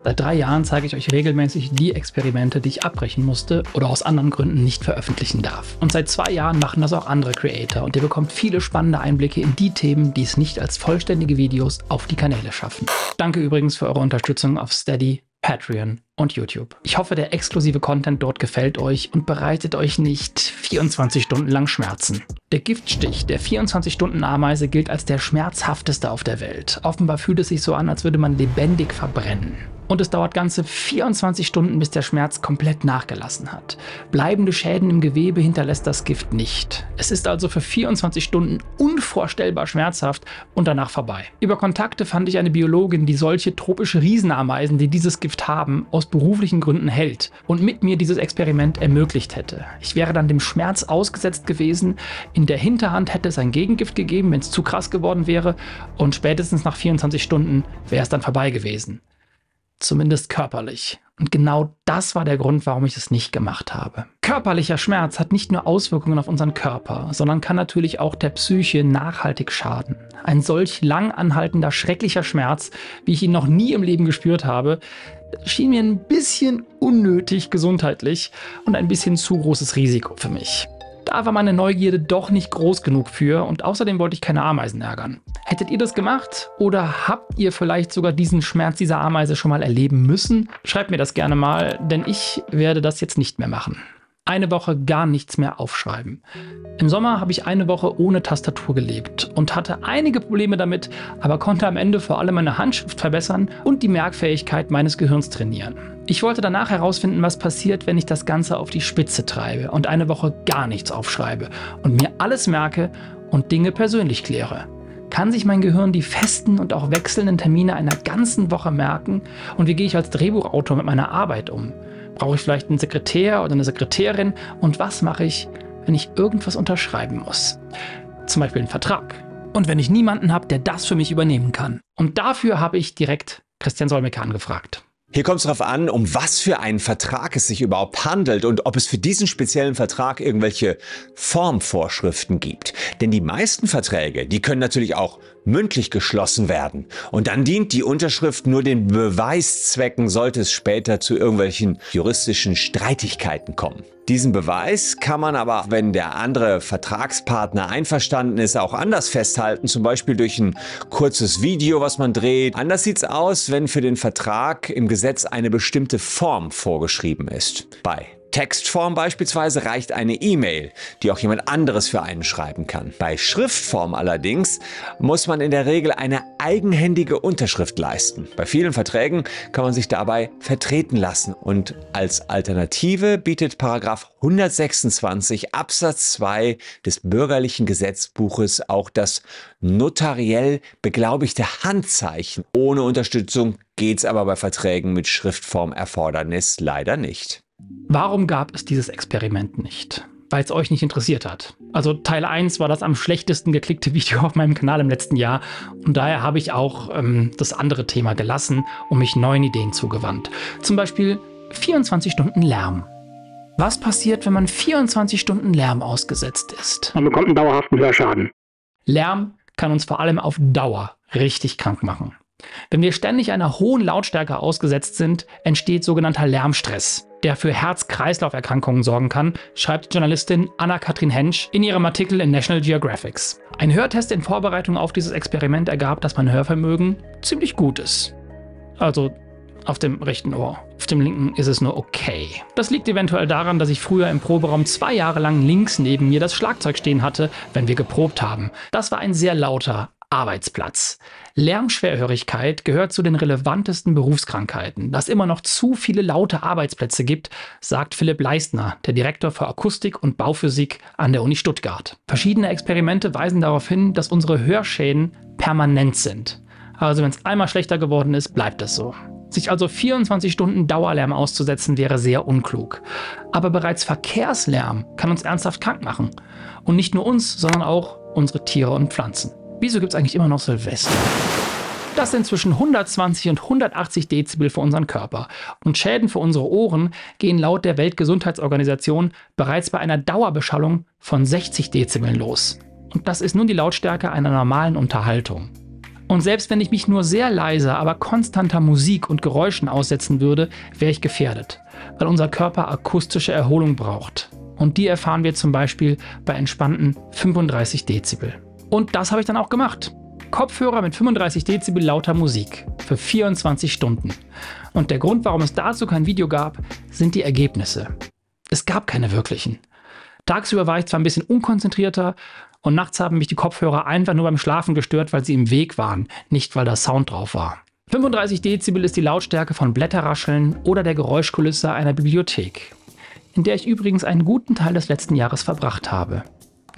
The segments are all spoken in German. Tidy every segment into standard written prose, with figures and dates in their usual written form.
Seit 3 Jahren zeige ich euch regelmäßig die Experimente, die ich abbrechen musste oder aus anderen Gründen nicht veröffentlichen darf. Und seit 2 Jahren machen das auch andere Creator und ihr bekommt viele spannende Einblicke in die Themen, die es nicht als vollständige Videos auf die Kanäle schaffen. Danke übrigens für eure Unterstützung auf Steady, Patreon und YouTube. Ich hoffe, der exklusive Content dort gefällt euch und bereitet euch nicht 24 Stunden lang Schmerzen. Der Giftstich der 24-Stunden-Ameise gilt als der schmerzhafteste auf der Welt. Offenbar fühlt es sich so an, als würde man lebendig verbrennen. Und es dauert ganze 24 Stunden, bis der Schmerz komplett nachgelassen hat. Bleibende Schäden im Gewebe hinterlässt das Gift nicht. Es ist also für 24 Stunden unvorstellbar schmerzhaft und danach vorbei. Über Kontakte fand ich eine Biologin, die solche tropische Riesenameisen, die dieses Gift haben, aus beruflichen Gründen hält und mit mir dieses Experiment ermöglicht hätte. Ich wäre dann dem Schmerz ausgesetzt gewesen, in der Hinterhand hätte es ein Gegengift gegeben, wenn es zu krass geworden wäre, und spätestens nach 24 Stunden wäre es dann vorbei gewesen. Zumindest körperlich. Und genau das war der Grund, warum ich es nicht gemacht habe. Körperlicher Schmerz hat nicht nur Auswirkungen auf unseren Körper, sondern kann natürlich auch der Psyche nachhaltig schaden. Ein solch lang anhaltender, schrecklicher Schmerz, wie ich ihn noch nie im Leben gespürt habe, schien mir ein bisschen unnötig gesundheitlich und ein bisschen zu großes Risiko für mich. Da war meine Neugierde doch nicht groß genug für und außerdem wollte ich keine Ameisen ärgern. Hättet ihr das gemacht oder habt ihr vielleicht sogar diesen Schmerz dieser Ameise schon mal erleben müssen? Schreibt mir das gerne mal, denn ich werde das jetzt nicht mehr machen. Eine Woche gar nichts mehr aufschreiben. Im Sommer habe ich eine Woche ohne Tastatur gelebt und hatte einige Probleme damit, aber konnte am Ende vor allem meine Handschrift verbessern und die Merkfähigkeit meines Gehirns trainieren. Ich wollte danach herausfinden, was passiert, wenn ich das Ganze auf die Spitze treibe und eine Woche gar nichts aufschreibe und mir alles merke und Dinge persönlich kläre. Kann sich mein Gehirn die festen und auch wechselnden Termine einer ganzen Woche merken? Und wie gehe ich als Drehbuchautor mit meiner Arbeit um? Brauche ich vielleicht einen Sekretär oder eine Sekretärin? Und was mache ich, wenn ich irgendwas unterschreiben muss? Zum Beispiel einen Vertrag. Und wenn ich niemanden habe, der das für mich übernehmen kann. Und dafür habe ich direkt Christian Solmecke angefragt. Hier kommt es darauf an, um was für einen Vertrag es sich überhaupt handelt und ob es für diesen speziellen Vertrag irgendwelche Formvorschriften gibt. Denn die meisten Verträge, die können natürlich auch mündlich geschlossen werden. Und dann dient die Unterschrift nur den Beweiszwecken, sollte es später zu irgendwelchen juristischen Streitigkeiten kommen. Diesen Beweis kann man aber, wenn der andere Vertragspartner einverstanden ist, auch anders festhalten, zum Beispiel durch ein kurzes Video, was man dreht. Anders sieht's aus, wenn für den Vertrag im Gesetz eine bestimmte Form vorgeschrieben ist. Bei Textform beispielsweise reicht eine E-Mail, die auch jemand anderes für einen schreiben kann. Bei Schriftform allerdings muss man in der Regel eine eigenhändige Unterschrift leisten. Bei vielen Verträgen kann man sich dabei vertreten lassen und als Alternative bietet Paragraph 126 Absatz 2 des Bürgerlichen Gesetzbuches auch das notariell beglaubigte Handzeichen. Ohne Unterstützung geht's aber bei Verträgen mit Schriftformerfordernis leider nicht. Warum gab es dieses Experiment nicht? Weil es euch nicht interessiert hat. Also Teil 1 war das am schlechtesten geklickte Video auf meinem Kanal im letzten Jahr und daher habe ich auch das andere Thema gelassen und mich neuen Ideen zugewandt. Zum Beispiel 24 Stunden Lärm. Was passiert, wenn man 24 Stunden Lärm ausgesetzt ist? Man bekommt einen dauerhaften Hörschaden. Lärm kann uns vor allem auf Dauer richtig krank machen. Wenn wir ständig einer hohen Lautstärke ausgesetzt sind, entsteht sogenannter Lärmstress, der für Herz-Kreislauf-Erkrankungen sorgen kann, schreibt die Journalistin Anna-Kathrin Hensch in ihrem Artikel in National Geographic. Ein Hörtest in Vorbereitung auf dieses Experiment ergab, dass mein Hörvermögen ziemlich gut ist. Also auf dem rechten Ohr. Auf dem linken ist es nur okay. Das liegt eventuell daran, dass ich früher im Proberaum 2 Jahre lang links neben mir das Schlagzeug stehen hatte, wenn wir geprobt haben. Das war ein sehr lauter Arbeitsplatz. Lärmschwerhörigkeit gehört zu den relevantesten Berufskrankheiten. Da es immer noch zu viele laute Arbeitsplätze gibt, sagt Philipp Leistner, der Direktor für Akustik und Bauphysik an der Uni Stuttgart. Verschiedene Experimente weisen darauf hin, dass unsere Hörschäden permanent sind. Also wenn es einmal schlechter geworden ist, bleibt es so. Sich also 24 Stunden Dauerlärm auszusetzen, wäre sehr unklug. Aber bereits Verkehrslärm kann uns ernsthaft krank machen. Und nicht nur uns, sondern auch unsere Tiere und Pflanzen. Wieso gibt es eigentlich immer noch Silvester? Das sind zwischen 120 und 180 Dezibel für unseren Körper. Und Schäden für unsere Ohren gehen laut der Weltgesundheitsorganisation bereits bei einer Dauerbeschallung von 60 Dezibeln los. Und das ist nun die Lautstärke einer normalen Unterhaltung. Und selbst wenn ich mich nur sehr leiser, aber konstanter Musik und Geräuschen aussetzen würde, wäre ich gefährdet, weil unser Körper akustische Erholung braucht. Und die erfahren wir zum Beispiel bei entspannten 35 Dezibel. Und das habe ich dann auch gemacht. Kopfhörer mit 35 Dezibel lauter Musik für 24 Stunden. Und der Grund, warum es dazu kein Video gab, sind die Ergebnisse. Es gab keine wirklichen. Tagsüber war ich zwar ein bisschen unkonzentrierter und nachts haben mich die Kopfhörer einfach nur beim Schlafen gestört, weil sie im Weg waren, nicht weil da Sound drauf war. 35 Dezibel ist die Lautstärke von Blätterrascheln oder der Geräuschkulisse einer Bibliothek, in der ich übrigens einen guten Teil des letzten Jahres verbracht habe.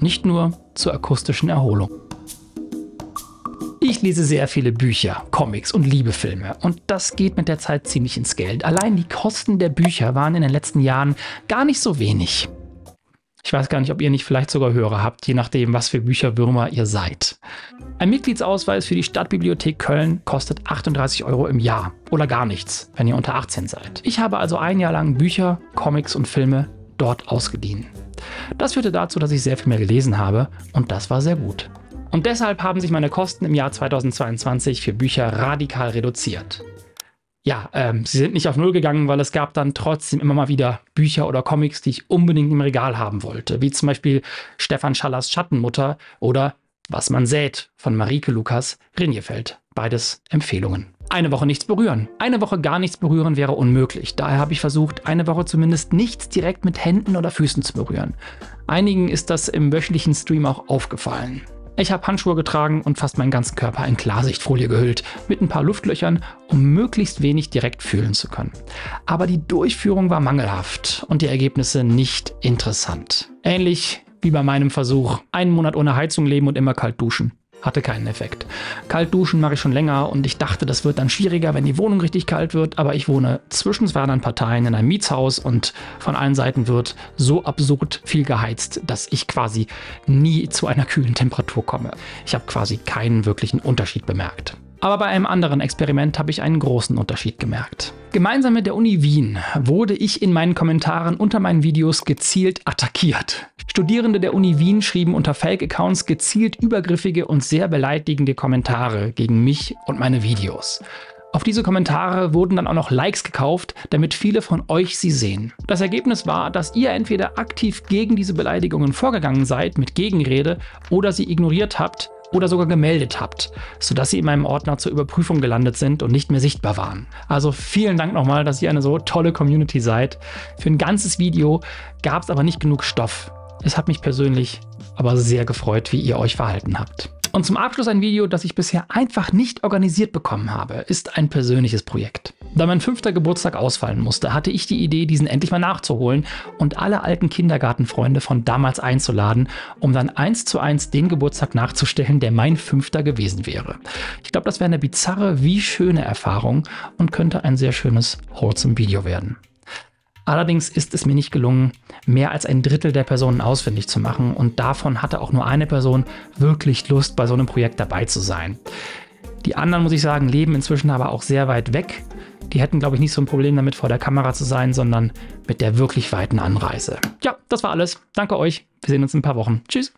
Nicht nur zur akustischen Erholung. Ich lese sehr viele Bücher, Comics und Liebefilme und das geht mit der Zeit ziemlich ins Geld. Allein die Kosten der Bücher waren in den letzten Jahren gar nicht so wenig. Ich weiß gar nicht, ob ihr nicht vielleicht sogar Hörer habt, je nachdem, was für Bücherwürmer ihr seid. Ein Mitgliedsausweis für die Stadtbibliothek Köln kostet 38 € im Jahr oder gar nichts, wenn ihr unter 18 seid. Ich habe also ein Jahr lang Bücher, Comics und Filme dort ausgeliehen. Das führte dazu, dass ich sehr viel mehr gelesen habe und das war sehr gut. Und deshalb haben sich meine Kosten im Jahr 2022 für Bücher radikal reduziert. Ja, sie sind nicht auf Null gegangen, weil es gab dann trotzdem immer mal wieder Bücher oder Comics, die ich unbedingt im Regal haben wollte. Wie zum Beispiel Stefan Schallers Schattenmutter oder Was man sät von Marieke Lukas Rinjefeld. Beides Empfehlungen. Eine Woche nichts berühren. Eine Woche gar nichts berühren wäre unmöglich. Daher habe ich versucht, eine Woche zumindest nichts direkt mit Händen oder Füßen zu berühren. Einigen ist das im wöchentlichen Stream auch aufgefallen. Ich habe Handschuhe getragen und fast meinen ganzen Körper in Klarsichtfolie gehüllt, mit ein paar Luftlöchern, um möglichst wenig direkt fühlen zu können. Aber die Durchführung war mangelhaft und die Ergebnisse nicht interessant. Ähnlich wie bei meinem Versuch, einen Monat ohne Heizung leben und immer kalt duschen. Hatte keinen Effekt. Kalt duschen mache ich schon länger und ich dachte, das wird dann schwieriger, wenn die Wohnung richtig kalt wird, aber ich wohne zwischen zwei anderen Parteien in einem Mietshaus und von allen Seiten wird so absurd viel geheizt, dass ich quasi nie zu einer kühlen Temperatur komme. Ich habe quasi keinen wirklichen Unterschied bemerkt. Aber bei einem anderen Experiment habe ich einen großen Unterschied gemerkt. Gemeinsam mit der Uni Wien wurde ich in meinen Kommentaren unter meinen Videos gezielt attackiert. Studierende der Uni Wien schrieben unter Fake-Accounts gezielt übergriffige und sehr beleidigende Kommentare gegen mich und meine Videos. Auf diese Kommentare wurden dann auch noch Likes gekauft, damit viele von euch sie sehen. Das Ergebnis war, dass ihr entweder aktiv gegen diese Beleidigungen vorgegangen seid mit Gegenrede oder sie ignoriert habt oder sogar gemeldet habt, sodass sie in meinem Ordner zur Überprüfung gelandet sind und nicht mehr sichtbar waren. Also vielen Dank nochmal, dass ihr eine so tolle Community seid. Für ein ganzes Video gab es aber nicht genug Stoff. Es hat mich persönlich aber sehr gefreut, wie ihr euch verhalten habt. Und zum Abschluss ein Video, das ich bisher einfach nicht organisiert bekommen habe, ist ein persönliches Projekt. Da mein 5. Geburtstag ausfallen musste, hatte ich die Idee, diesen endlich mal nachzuholen und alle alten Kindergartenfreunde von damals einzuladen, um dann 1:1 den Geburtstag nachzustellen, der mein 5. gewesen wäre. Ich glaube, das wäre eine bizarre wie schöne Erfahrung und könnte ein sehr schönes, wholesome Video werden. Allerdings ist es mir nicht gelungen, mehr als ein Drittel der Personen ausfindig zu machen und davon hatte auch nur eine Person wirklich Lust, bei so einem Projekt dabei zu sein. Die anderen, muss ich sagen, leben inzwischen aber auch sehr weit weg. Die hätten, glaube ich, nicht so ein Problem damit, vor der Kamera zu sein, sondern mit der wirklich weiten Anreise. Ja, das war alles. Danke euch. Wir sehen uns in ein paar Wochen. Tschüss.